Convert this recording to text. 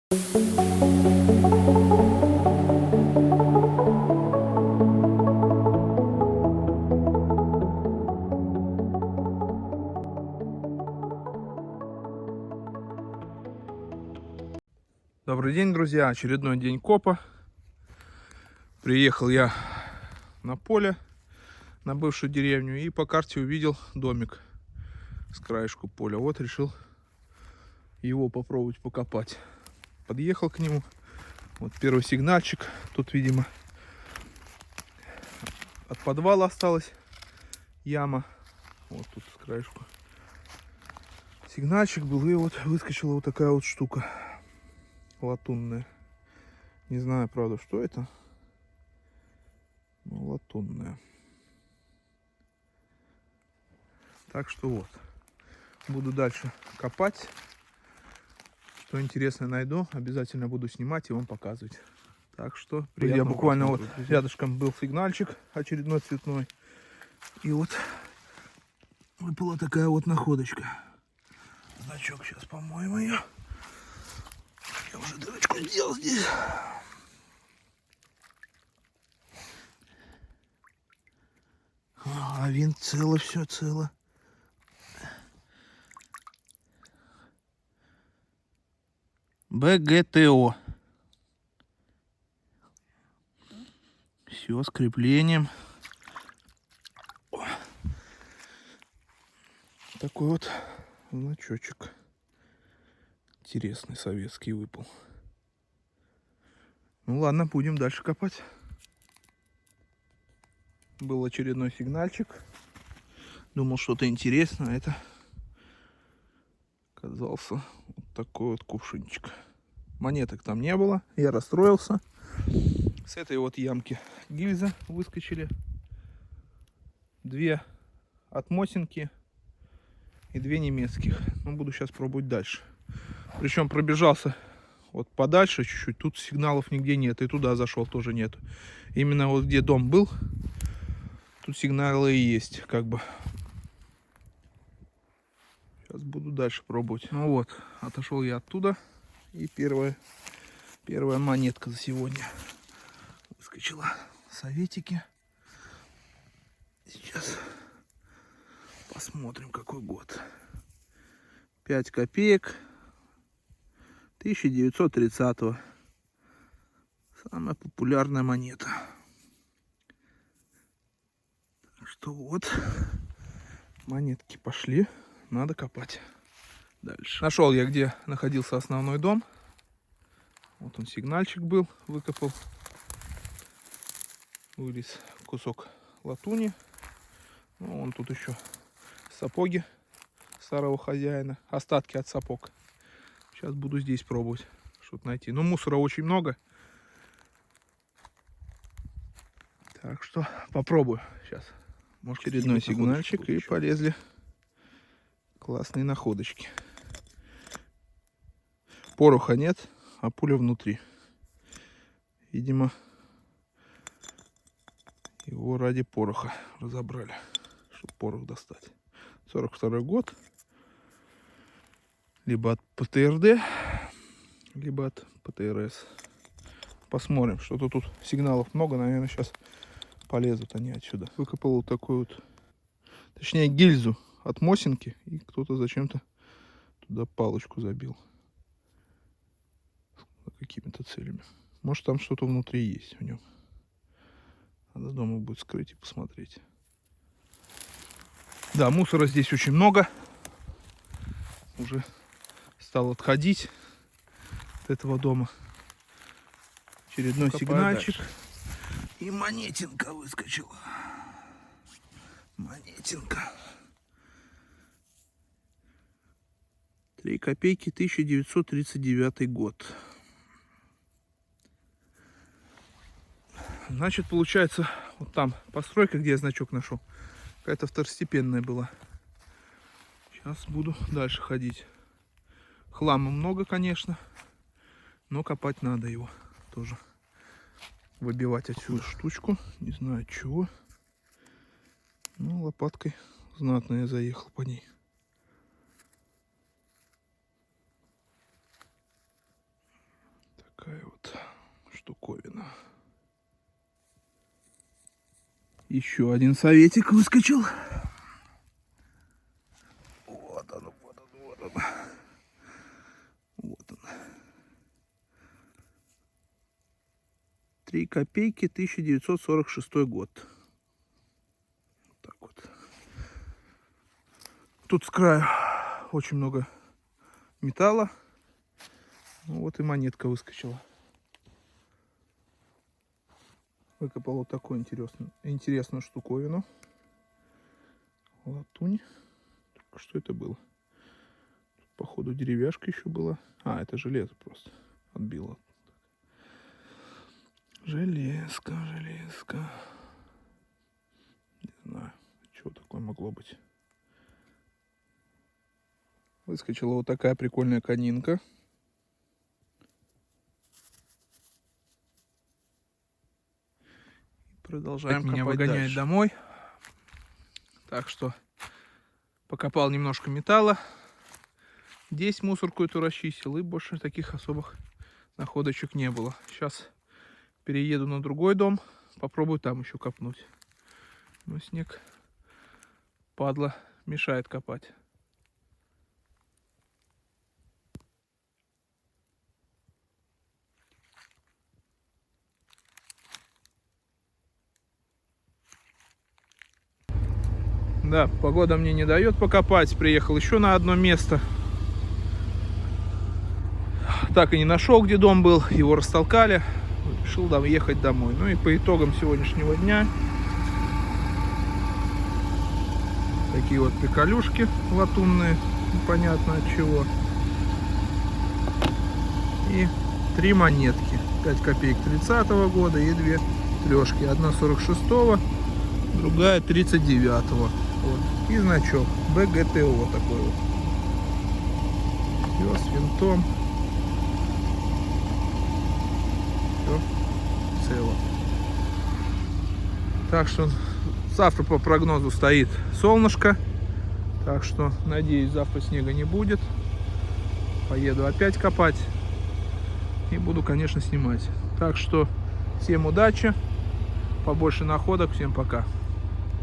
Добрый день, друзья! Очередной день копа. Приехал я на поле, на бывшую деревню, и по карте увидел домик с краешку поля. Вот решил его попробовать покопать. Подъехал к нему. Вот первый сигнальчик. Тут, видимо, от подвала осталась яма. Вот тут с краешку сигнальчик был, и вот выскочила вот такая вот штука латунная. Не знаю, правда, что это. Но латунная. Так что вот. Буду дальше копать. Что интересное найду, обязательно буду снимать и вам показывать. Так что, друзья, буквально вот рядышком был сигнальчик очередной цветной. И вот выпала такая вот находочка. Значок, сейчас помоем ее. Я уже дырочку сделал здесь. А винт цело, все цело. БГТО. Все с креплением. Такой вот значочек. Интересный, советский выпал. Ну ладно, будем дальше копать. Был очередной сигнальчик. Думал, что-то интересное. Это оказался вот такой вот кувшинчик. Монеток там не было. Я расстроился. С этой вот ямки гильзы выскочили. 2 от Мосинки и 2 немецких. Ну, буду сейчас пробовать дальше. Причем пробежался вот подальше чуть-чуть. Тут сигналов нигде нет. И туда зашел тоже нет. Именно вот где дом был, тут сигналы и есть, как бы. Сейчас буду дальше пробовать. Ну вот, отошел я оттуда. И первая монетка за сегодня выскочила. Советики. Сейчас посмотрим, какой год. 5 копеек 1930-го. Самая популярная монета. Так что вот, монетки пошли. Надо копать дальше. Нашел я, где находился основной дом. Вот он, сигнальчик был, выкопал. Вылез кусок латуни. Ну, вон тут еще сапоги старого хозяина. Остатки от сапог. Сейчас буду здесь пробовать что-то найти. Но мусора очень много. Так что попробую сейчас. Может, очередной сигнальчик, и полезли классные находочки. Пороха нет, а пуля внутри. Видимо, его ради пороха разобрали, чтобы порох достать. 42-й год. Либо от ПТРД, либо от ПТРС. Посмотрим, что-то тут сигналов много. Наверное, сейчас полезут они отсюда. Выкопал вот такой вот, точнее, гильзу от Мосинки. И кто-то зачем-то туда палочку забил. Какими-то целями. Может, там что-то внутри есть в нем. Надо дома будет скрыть и посмотреть. Да, мусора здесь очень много. Уже стал отходить от этого дома. Очередной сигнальчик. Дальше. И монетинка выскочила. Монетинка. 3 копейки 1939 год. Значит, получается, вот там постройка, где я значок нашел, какая-то второстепенная была. Сейчас буду дальше ходить. Хлама много, конечно, но копать надо его тоже. Выбивать отсюда штучку, не знаю чего. Ну, лопаткой знатно я заехал по ней. такая вот штуковина. Еще один советик выскочил. Вот он, вот он, вот он. Вот он. 3 копейки, 1946 год. Вот так вот. Тут с края очень много металла. Ну, вот и монетка выскочила. Выкопал вот такую интересную штуковину. Латунь. Так, что это было? Тут, походу, деревяшка еще была. А, это железо просто отбило. Железка, железка. Не знаю, что такое могло быть. Выскочила вот такая прикольная конинка. Продолжаем копать. Меня выгоняет домой. Так что покопал немножко металла. Здесь мусорку эту расчистил. И больше таких особых находочек не было. Сейчас перееду на другой дом. Попробую там еще копнуть. Но снег, падла, мешает копать. Да, погода мне не дает покопать. Приехал еще на одно место. Так и не нашел, где дом был. Его растолкали. Решил ехать домой. Ну и по итогам сегодняшнего дня. Такие вот приколюшки латунные. Непонятно от чего. И 3 монетки. 5 копеек 30-го года и 2 трешки. Одна 46-го, другая 39-го. Вот. И значок БГТО такой вот. Все с винтом. Все цело. Так что завтра по прогнозу стоит солнышко. Так что надеюсь, завтра снега не будет. Поеду опять копать. И буду, конечно, снимать. Так что всем удачи. Побольше находок. Всем пока.